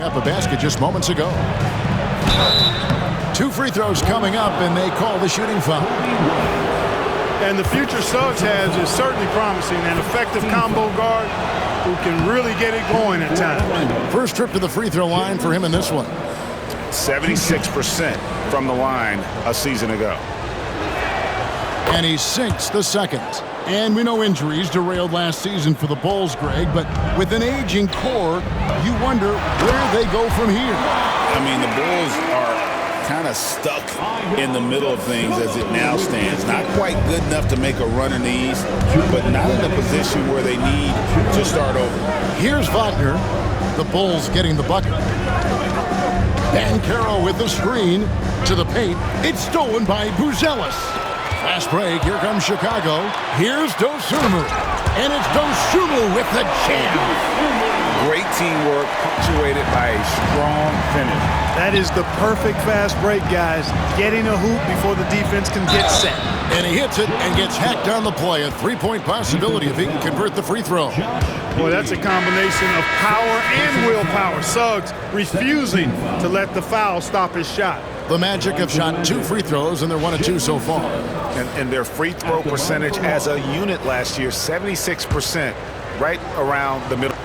Up a basket just moments ago. 2 free throws coming up, and they call the shooting foul. And the future Suggs has is certainly promising. An effective combo guard who can really get it going at times. First trip to the free throw line for him in this one. 76% from the line a season ago. And he sinks the second. And we know injuries derailed last season for the Bulls, Greg, but with an aging core, you wonder where they go from here. I mean, the Bulls are kind of stuck in the middle of things as it now stands. Not quite good enough to make a run in the East, but not in a position where they need to start over. Here's Wagner. The Bulls getting the bucket. Banchero with the screen to the paint. It's stolen by Buzelis. Fast break. Here comes Chicago. Here's Dosunmu. And it's Dosunmu with the jam. Great teamwork punctuated by a strong finish. That is the perfect fast break, guys. Getting a hoop before the defense can get set. And he hits it and gets hacked on the play. A three-point possibility if he can convert the free throw. Boy, that's a combination of power and willpower. Suggs refusing to let the foul stop his shot. The Magic have shot 2 free throws, and they're 1 of 2 so far. And their free throw percentage as a unit last year, 76%, right around the middle.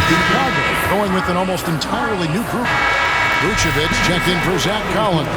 Chicago going with an almost entirely new group. Vucevic checked in for Zach Collins.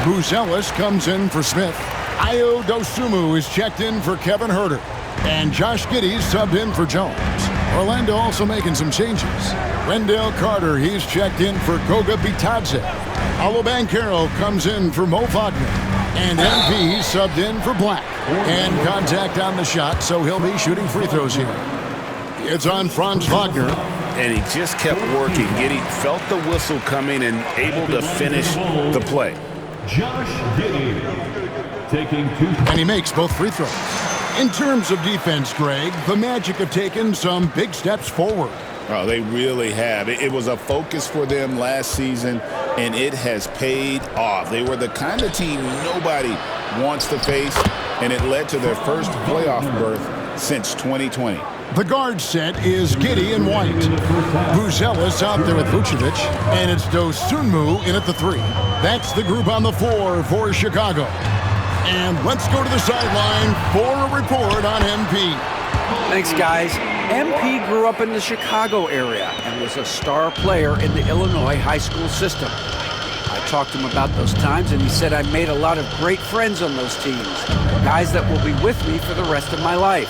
Buzelis comes in for Smith. Ayo Dosunmu is checked in for Kevin Huerter. And Josh Giddey subbed in for Jones. Orlando also making some changes. Wendell Carter, he's checked in for Goga Bitadze. Paolo Banchero comes in for Mo Wagner. And MP subbed in for Black. And contact on the shot, so he'll be shooting free throws here. It's on Franz Wagner. And he just kept working. Giddey felt the whistle coming and able to finish the play. Josh Giddey taking 2. And he makes both free throws. In terms of defense, Greg, the Magic have taken some big steps forward. Oh, they really have. It was a focus for them last season, and it has paid off. They were the kind of team nobody wants to face, and it led to their first playoff berth since 2020. The guard set is Giddey and White. Buzelis out there with Vucevic, and it's Dosunmu in at the 3. That's the group on the floor for Chicago. And let's go to the sideline for a report on MP. Thanks, guys. MP grew up in the Chicago area and was a star player in the Illinois high school system. I talked to him about those times, and he said I made a lot of great friends on those teams, guys that will be with me for the rest of my life.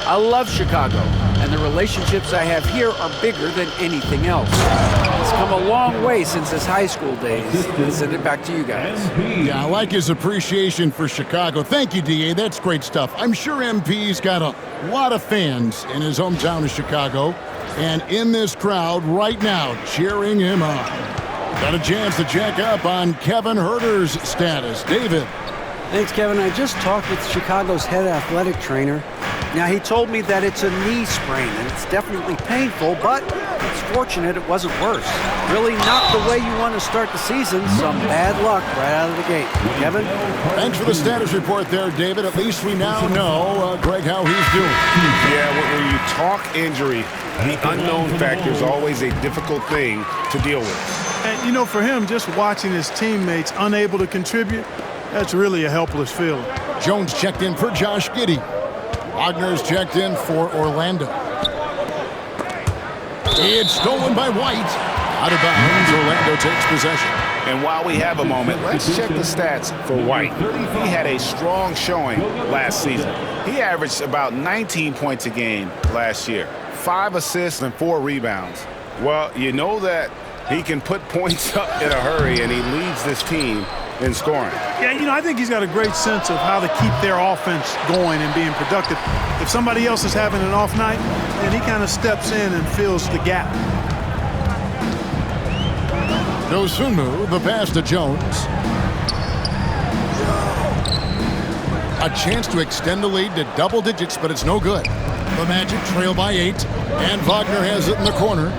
I love Chicago, and the relationships I have here are bigger than anything else. It's come a long way since his high school days. I'll send it back to you guys. Yeah, I like his appreciation for Chicago. Thank you, D.A. That's great stuff. I'm sure MP's got a lot of fans in his hometown of Chicago, and in this crowd right now cheering him on. Got a chance to check up on Kevin Huerter's status. David. Thanks, Kevin. I just talked with Chicago's head athletic trainer. Now, he told me that it's a knee sprain, and it's definitely painful, but it's fortunate it wasn't worse. Really not the way you want to start the season. Some bad luck right out of the gate. Kevin? Thanks for the status report there, David. At least we now know, Greg, how he's doing. Yeah, when you talk injury, the unknown factor is always a difficult thing to deal with. And, you know, for him, just watching his teammates unable to contribute, that's really a helpless feeling. Jones checked in for Josh Giddey. Wagner's checked in for Orlando. It's stolen by White. Out of bounds, Orlando takes possession. And while we have a moment, let's check the stats for White. He had a strong showing last season. He averaged about 19 points a game last year, 5 assists and 4 rebounds. Well, you know that he can put points up in a hurry, and he leads this team in scoring. Yeah, you know, I think he's got a great sense of how to keep their offense going and being productive. If somebody else is having an off night, then he kind of steps in and fills the gap. Dosunmu, the pass to Jones. A chance to extend the lead to double digits, but it's no good. The Magic trail by 8, and Wagner has it in the corner.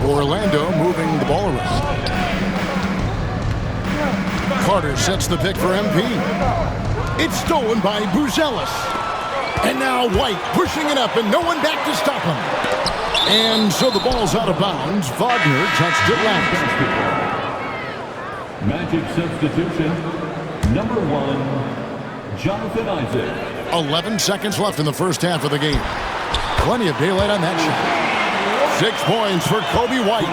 Orlando moving the ball around. Carter sets the pick for MP. It's stolen by Buzelis. And now White pushing it up and no one back to stop him. And so the ball's out of bounds. Wagner touched it last. Magic substitution, number 1, Jonathan Isaac. 11 seconds left in the first half of the game. Plenty of daylight on that shot. 6 points for Coby White.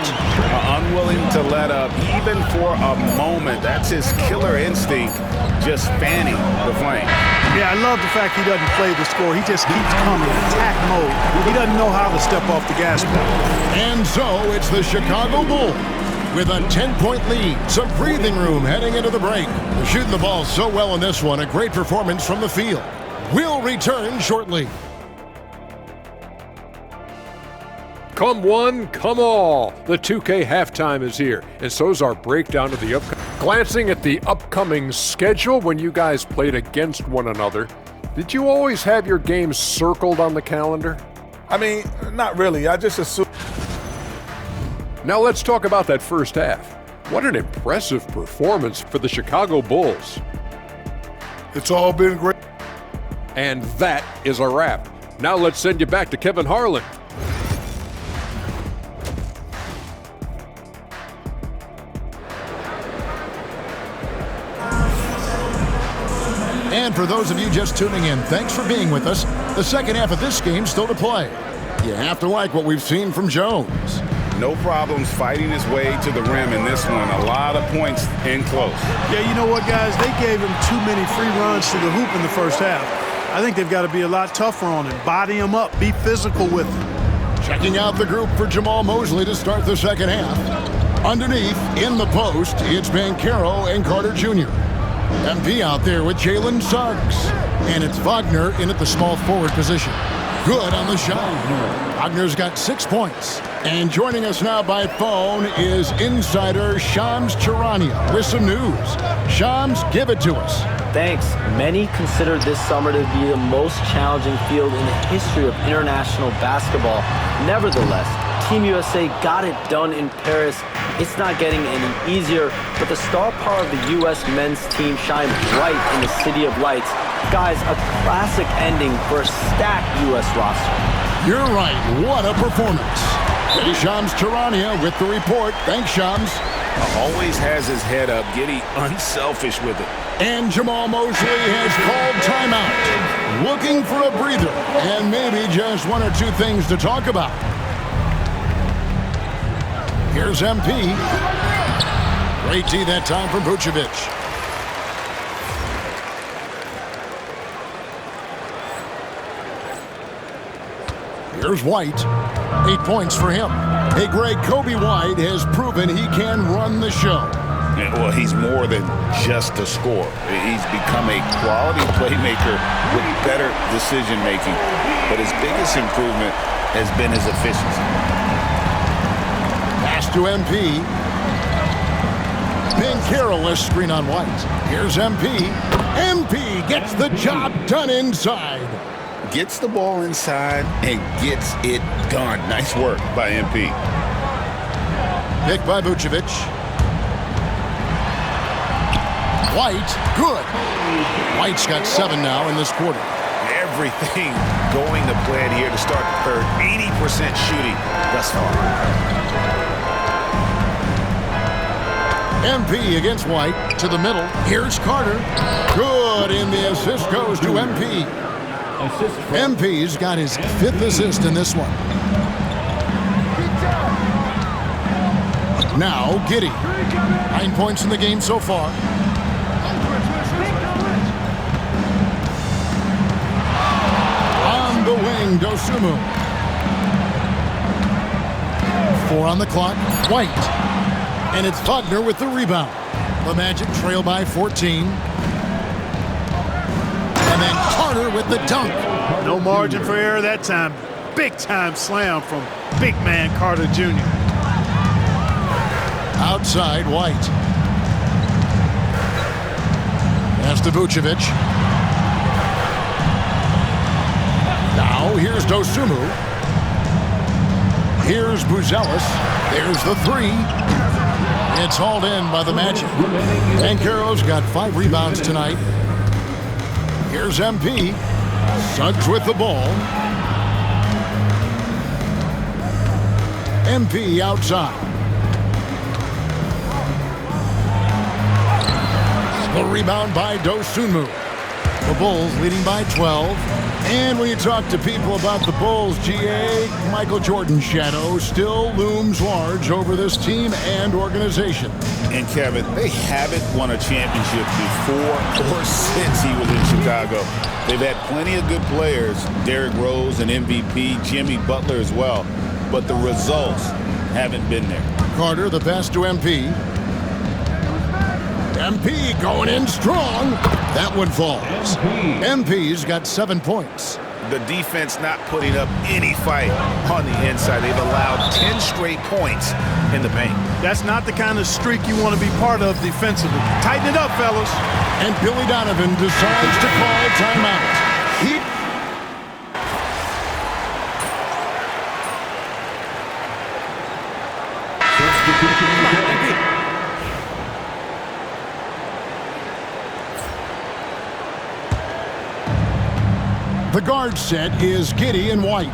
Unwilling to let up even for a moment. That's his killer instinct, just fanning the flame. Yeah, I love the fact he doesn't play the score. He just keeps coming, attack mode. He doesn't know how to step off the gas pedal. And so it's the Chicago Bulls with a 10-point lead. Some breathing room heading into the break. They're shooting the ball so well in this one. A great performance from the field. We'll return shortly. Come one, come all. The 2K halftime is here, and so's our breakdown of the upcoming. Glancing at the upcoming schedule when you guys played against one another, did you always have your games circled on the calendar? I mean, not really. I just assume. Now let's talk about that first half. What an impressive performance for the Chicago Bulls. It's all been great. And that is a wrap. Now let's send you back to Kevin Harlan. And for those of you just tuning in, thanks for being with us. The second half of this game still to play. You have to like what we've seen from Jones. No problems fighting his way to the rim in this one. A lot of points in close. Yeah, you know what, guys? They gave him too many free runs to the hoop in the first half. I think they've got to be a lot tougher on him. Body him up. Be physical with him. Checking out the group for Jamal Mosley to start the second half. Underneath, in the post, it's Banchero and Carter Jr. MP out there with Jalen Suggs. And it's Wagner in at the small forward position. Good on the shot. Wagner's got 6 points. And joining us now by phone is insider Shams Charania with some news. Shams, give it to us. Thanks. Many consider this summer to be the most challenging field in the history of international basketball. Nevertheless, Team USA got it done in Paris. It's not getting any easier, but the star power of the U.S. men's team shined bright in the City of Lights. Guys, a classic ending for a stacked U.S. roster. You're right. What a performance. Here's Shams Charania with the report. Thanks, Shams. Always has his head up, getting unselfish with it. And Jamal Mosley has called timeout. Looking for a breather and maybe just one or two things to talk about. Here's MP. Great D that time from Vucevic. Here's White. 8 points for him. Hey, Greg, Coby White has proven he can run the show. Yeah, well, he's more than just a scorer. He's become a quality playmaker with better decision-making. But his biggest improvement has been his efficiency. Pass to MP. Banchero screen on White. Here's MP. MP gets the job done inside. Gets the ball inside and gets it done. Nice work by MP. Pick by Vucevic. White, good. White's got 7 now in this quarter. Everything going to plan here to start the third. 80% shooting thus far. MP against White to the middle. Here's Carter. Good, and the assist goes to MP. MP's got his 5th assist in this one. Now, Giddey. 9 points in the game so far. On the wing, Dosunmu. 4 on the clock. White. And it's Wagner with the rebound. The Magic trail by 14. And then Carter with the dunk. No margin for error that time. Big-time slam from big man Carter Jr. Outside, White. Pass to Vucevic. Now, here's Dosunmu. Here's Buzelis. There's the 3. It's hauled in by the Magic. Banchero's got 5 rebounds tonight. Here's MP. Suggs with the ball. MP outside. The rebound by Dosunmu. The Bulls leading by 12. And when you talk to people about the Bulls, GA, Michael Jordan's shadow still looms large over this team and organization. And Kevin, they haven't won a championship before or since he was in Chicago. They've had plenty of good players, Derrick Rose and MVP, Jimmy Butler as well, but the results haven't been there. Carter, the pass to MP. MP going in strong. That one falls. MP's got 7 points. The defense not putting up any fight on the inside. They've allowed 10 straight points in the paint. That's not the kind of streak you want to be part of defensively. Tighten it up, fellas. And Billy Donovan decides to call timeout. The guard set is Giddey and White.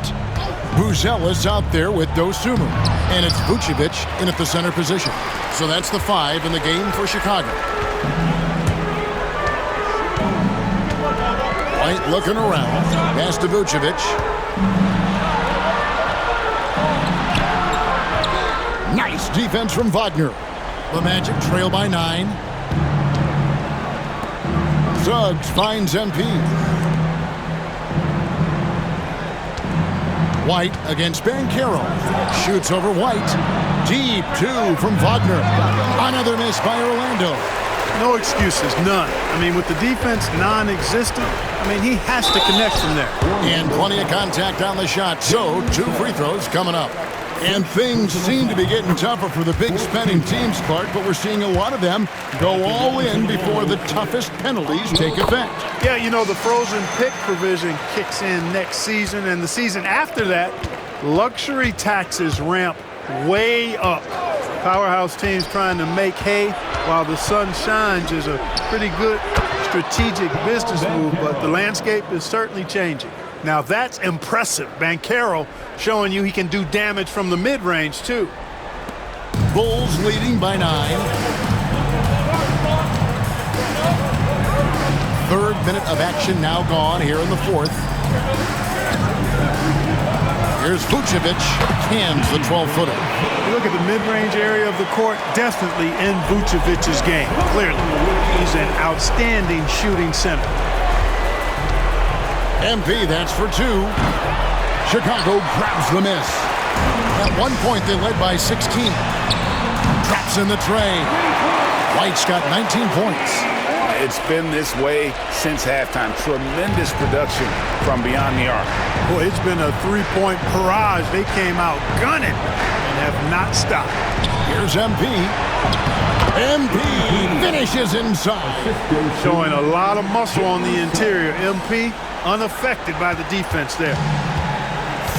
Buzelis out there with Dosunmu. And it's Vucevic in at the center position. So that's the 5 in the game for Chicago. White looking around. Pass to Vucevic. Nice defense from Wagner. The Magic trail by 9. Suggs finds MP. White against Banchero. Shoots over White. Deep 2 from Wagner. Another miss by Orlando. No excuses, none. I mean, with the defense non-existent, he has to connect from there. And plenty of contact on the shot. So 2 free throws coming up. And things seem to be getting tougher for the big spending teams, Clark, but we're seeing a lot of them go all in before the toughest penalties take effect. Yeah, the frozen pick provision kicks in next season, and the season after that, luxury taxes ramp way up. Powerhouse teams trying to make hay while the sun shines is a pretty good strategic business move, but the landscape is certainly changing. Now that's impressive. Banchero showing you he can do damage from the mid-range too. Bulls leading by 9. Third minute of action now gone here in the 4th. Here's Vucevic, cans the 12-footer. You look at the mid-range area of the court, definitely in Vucevic's game, clearly. He's an outstanding shooting center. MP, that's for 2. Chicago grabs the miss. At one point, they led by 16. Traps in the tray. White's got 19 points. It's been this way since halftime. Tremendous production from beyond the arc. Boy, it's been a 3-point barrage. They came out gunning and have not stopped. Here's MP. MP finishes inside. Showing a lot of muscle on the interior. MP unaffected by the defense there.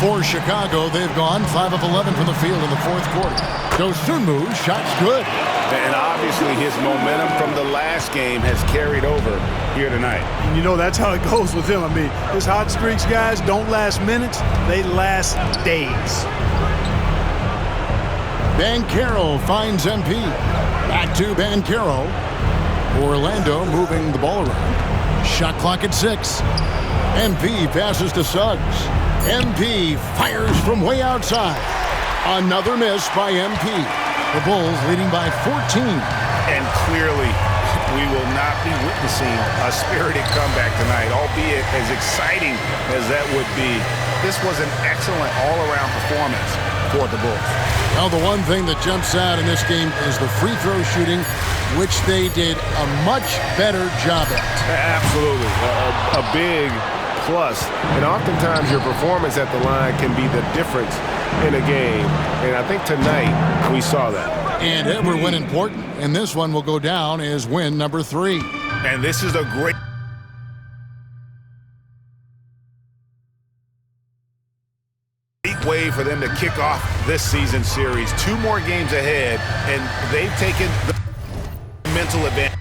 For Chicago, they've gone 5 of 11 from the field in the 4th quarter. Dosunmu, shot's good. And obviously his momentum from the last game has carried over here tonight. And that's how it goes with him. His hot streaks, guys, don't last minutes. They last days. Banchero finds MP. Back to Banchero. Orlando moving the ball around. Shot clock at 6. MP passes to Suggs. MP fires from way outside. Another miss by MP. The Bulls leading by 14. And clearly, we will not be witnessing a spirited comeback tonight, albeit as exciting as that would be. This was an excellent all-around performance for the Bulls. Now, the one thing that jumps out in this game is the free throw shooting, which they did a much better job at. Absolutely. A big plus. And oftentimes your performance at the line can be the difference in a game. And I think tonight we saw that. And every win important. And this one will go down as win number 3. And this is a great way for them to kick off this season series. 2 more games ahead, and they've taken the mental advantage.